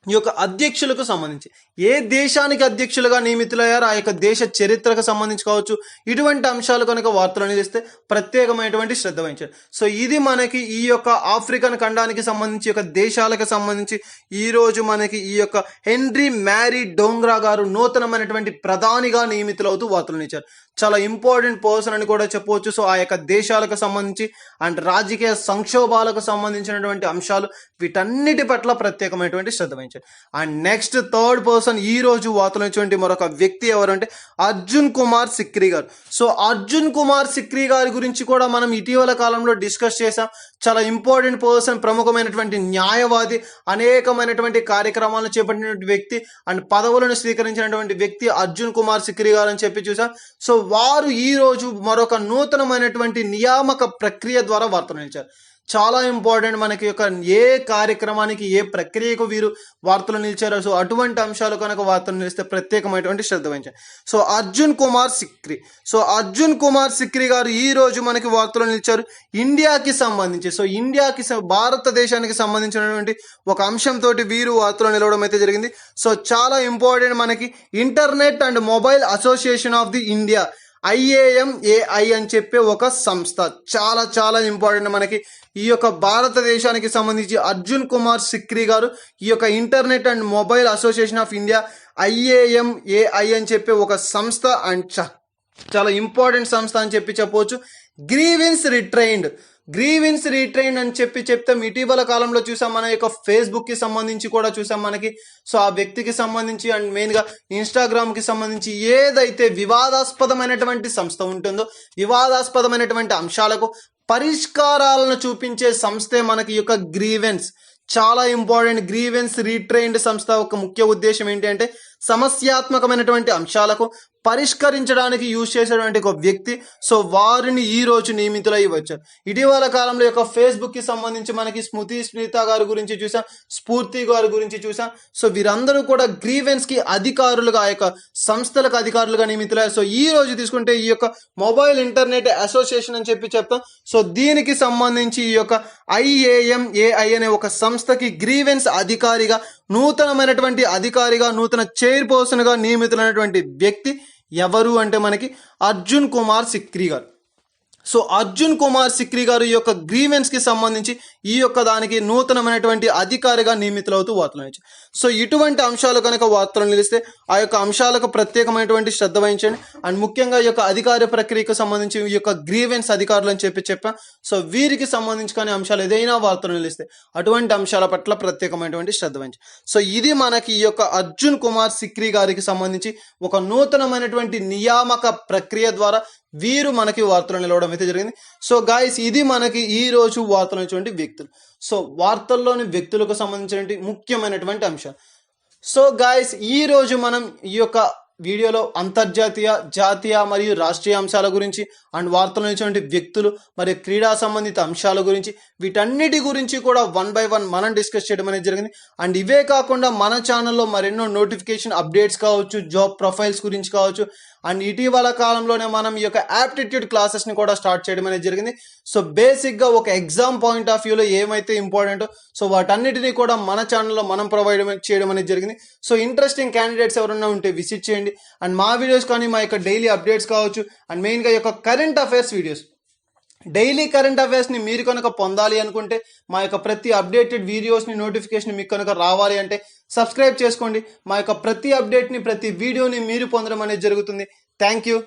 ఈ యొక్క అధ్యక్షులకు సంబంధించి ఏ దేశానికి అధ్యక్షులుగా నియమితులయ్యారో ఆ యొక్క దేశ చరిత్రకు సంబంధించి కావచ్చు, ఇటువంటి అంశాలు కనుక వార్తలు నిలిస్తే ప్రత్యేకమైనటువంటి శ్రద్ధ వహించారు. సో ఇది మనకి ఈ యొక్క ఆఫ్రికన్ ఖండానికి సంబంధించి, యొక్క దేశాలకు సంబంధించి ఈ రోజు మనకి ఈ యొక్క హెన్రీ మ్యారీ డోంగ్రా గారు నూతనమైనటువంటి ప్రధానిగా నియమితులవుతూ వార్తలు నిలిచారు. చాలా ఇంపార్టెంట్ పర్సన్ అని కూడా చెప్పవచ్చు. సో ఆ యొక్క దేశాలకు సంబంధించి అండ్ రాజకీయ సంక్షోభాలకు సంబంధించినటువంటి అంశాలు, వీటన్నిటి పట్ల ప్రత్యేకమైనటువంటి శ్రద్ధ వహించారు. అండ్ నెక్స్ట్ థర్డ్ పర్సన్ ఈ రోజు వార్తలు మరొక వ్యక్తి ఎవరంటే అర్జున్ కుమార్ సిక్రీ గారు. సో అర్జున్ కుమార్ సిక్రీ గారి గురించి కూడా మనం ఇటీవల కాలంలో డిస్కస్ చేసాం. చాలా ఇంపార్టెంట్ పర్సన్, ప్రముఖమైనటువంటి న్యాయవాది, అనేకమైనటువంటి కార్యక్రమాలను చేపట్టినటువంటి వ్యక్తి అండ్ పదవులను స్వీకరించినటువంటి వ్యక్తి అర్జున్ కుమార్ సిక్రీ గారు అని చెప్పి చూసాం. సో వారు ఈ రోజు మరొక నూతనమైనటువంటి నియామక ప్రక్రియ ద్వారా వార్తలు నిలిచారు. చాలా ఇంపార్టెంట్ మనకి యొక్క ఏ కార్యక్రమానికి, ఏ ప్రక్రియకు వీరు వార్తలు నిలిచారో సో అటువంటి అంశాలు కనుక వార్తలు నిలిస్తే ప్రత్యేకమైనటువంటి శ్రద్ధ వహించారు. సో అర్జున్ కుమార్ సిక్రీ. సో అర్జున్ కుమార్ సిక్రీ గారు ఈ రోజు మనకి వార్తలు నిలిచారు ఇండియాకి సంబంధించి. సో ఇండియాకి, భారతదేశానికి సంబంధించినటువంటి ఒక అంశంతో వీరు వార్తలు నిలవడం అయితే జరిగింది. సో చాలా ఇంపార్టెంట్ మనకి internet and mobile association of the India, IAMAI అని చెప్పే ఒక సంస్థ. చాలా చాలా ఇంపార్టెంట్ మనకి ఈ యొక్క భారతదేశానికి సంబంధించి అర్జున్ కుమార్ సిక్రీ గారు ఈ యొక్క internet and mobile association of India, IAMAI అని చెప్పే ఒక సంస్థ అండ్ చాలా ఇంపార్టెంట్ సంస్థ అని చెప్పవచ్చు. గ్రీవెన్స్ రిట్రైండ్ అని చెప్తాం. ఇటీవల కాలంలో చూసాం, మన యొక్క ఫేస్బుక్ కి సంబంధించి కూడా చూసాం మనకి. సో ఆ వ్యక్తికి సంబంధించి అండ్ మెయిన్ గా ఇన్స్టాగ్రామ్ కి సంబంధించి ఏదైతే వివాదాస్పదమైనటువంటి సంస్థ ఉంటుందో, వివాదాస్పదమైనటువంటి అంశాలకు పరిష్కారాలను చూపించే సంస్థే మనకి ఈ యొక్క గ్రీవెన్స్. చాలా ఇంపార్టెంట్. గ్రీవెన్స్ రిట్రైండ్ సంస్థ ఒక ముఖ్య ఉద్దేశం ఏంటి అంటే సమస్యాత్మకమైనటువంటి అంశాలకు పరిష్కరించడానికి యూజ్ చేసేటువంటి ఒక వ్యక్తి. సో వారిని ఈ రోజు నియమితులై వచ్చారు. ఇటీవల కాలంలో యొక్క ఫేస్బుక్ కి సంబంధించి మనకి స్మిత గారి గురించి చూసాం, స్ఫూర్తి గారి గురించి చూసాం. సో వీరందరూ కూడా గ్రీవెన్స్ కి అధికారులుగా, ఆ యొక్క సంస్థలకు అధికారులుగా నియమితులయ్యారు. సో ఈ రోజు తీసుకుంటే ఈ యొక్క మొబైల్ ఇంటర్నెట్ అసోసియేషన్ అని చెప్తాం. సో దీనికి సంబంధించి ఈ యొక్క IAMAI అనే ఒక సంస్థకి గ్రీవెన్స్ అధికారిగా, నూతనమైనటువంటి అధికారిగా, నూతన చైర్పర్సన్ గా నియమితులైనటువంటి వ్యక్తి ఎవరు అంటే మనకి అర్జున్ కుమార్ సిక్రీ గారు. సో అర్జున్ కుమార్ సిక్రీ గారు ఈ యొక్క గ్రీవెన్స్ కి సంబంధించి ఈ యొక్క దానికి నూతనమైనటువంటి అధికారిగా నియమితులవుతూ వార్తలు వచ్చాయి. సో ఇటువంటి అంశాలు కనుక వార్తలు నిలిస్తే ఆ యొక్క అంశాలకు ప్రత్యేకమైనటువంటి శ్రద్ధ వహించండి. అండ్ ముఖ్యంగా ఈ యొక్క అధికార ప్రక్రియకు సంబంధించి ఈ యొక్క గ్రీవెన్స్ అధికారులు అని చెప్పాం. సో వీరికి సంబంధించి కానీ అంశాలు ఏదైనా వార్తలు నిలిస్తే అటువంటి అంశాల పట్ల ప్రత్యేకమైనటువంటి శ్రద్ధ వహించండి. సో ఇది మనకి ఈ యొక్క అర్జున్ కుమార్ సిక్రీ గారికి సంబంధించి ఒక నూతనమైనటువంటి నియామక ప్రక్రియ ద్వారా వీరు మనకి వార్తలు నిలవడం అయితే జరిగింది. సో గాయస్, ఇది మనకి ఈ రోజు వార్తలు వచ్చినటువంటి వ్యక్తులు. సో వార్తల్లోని వ్యక్తులకు సంబంధించినటువంటి ముఖ్యమైనటువంటి అంశాలు. సో గాయస్, ఈ రోజు మనం ఈ యొక్క వీడియోలో అంతర్జాతీయ, జాతీయ మరియు రాష్ట్రీయ అంశాల గురించి అండ్ వార్తలు ఇచ్చినటువంటి వ్యక్తులు మరియు క్రీడా సంబంధిత అంశాల గురించి వీటన్నిటి గురించి కూడా 1 by 1 మనం డిస్కస్ చేయడం అనేది జరిగింది. అండ్ ఇవే కాకుండా మన ఛానల్లో మరెన్నో నోటిఫికేషన్ అప్డేట్స్ కావచ్చు, జాబ్ ప్రొఫైల్స్ గురించి కావచ్చు, అండ్ ఇటీవల కాలంలోనే మనం ఈ యొక్క యాప్టిట్యూడ్ క్లాసెస్ని కూడా స్టార్ట్ చేయడం అనేది జరిగింది. సో బేసిక్గా ఒక ఎగ్జామ్ పాయింట్ ఆఫ్ వ్యూలో ఏమైతే ఇంపార్టెంటో సో వాటన్నిటిని కూడా మన ఛానల్లో మనం ప్రొవైడ్ చేయడం అనేది జరిగింది. సో ఇంట్రెస్టింగ్ క్యాండిడేట్స్ ఎవరైనా ఉంటే విజిట్ చేయండి. అండ్ మా వీడియోస్ కానీ మా యొక్క డైలీ అప్డేట్స్ కావచ్చు అండ్ మెయిన్గా ఈ యొక్క current affairs videos, daily current అఫైర్స్ని మీరు కనుక పొందాలి అనుకుంటే మా యొక్క ప్రతి అప్డేటెడ్ వీడియోస్ని నోటిఫికేషన్ మీకు కనుక రావాలి అంటే సబ్స్క్రైబ్ చేసుకోండి. మా యొక్క ప్రతి అప్డేట్ని, ప్రతి వీడియోని మీరు పొందడం అనేది జరుగుతుంది. Thank you.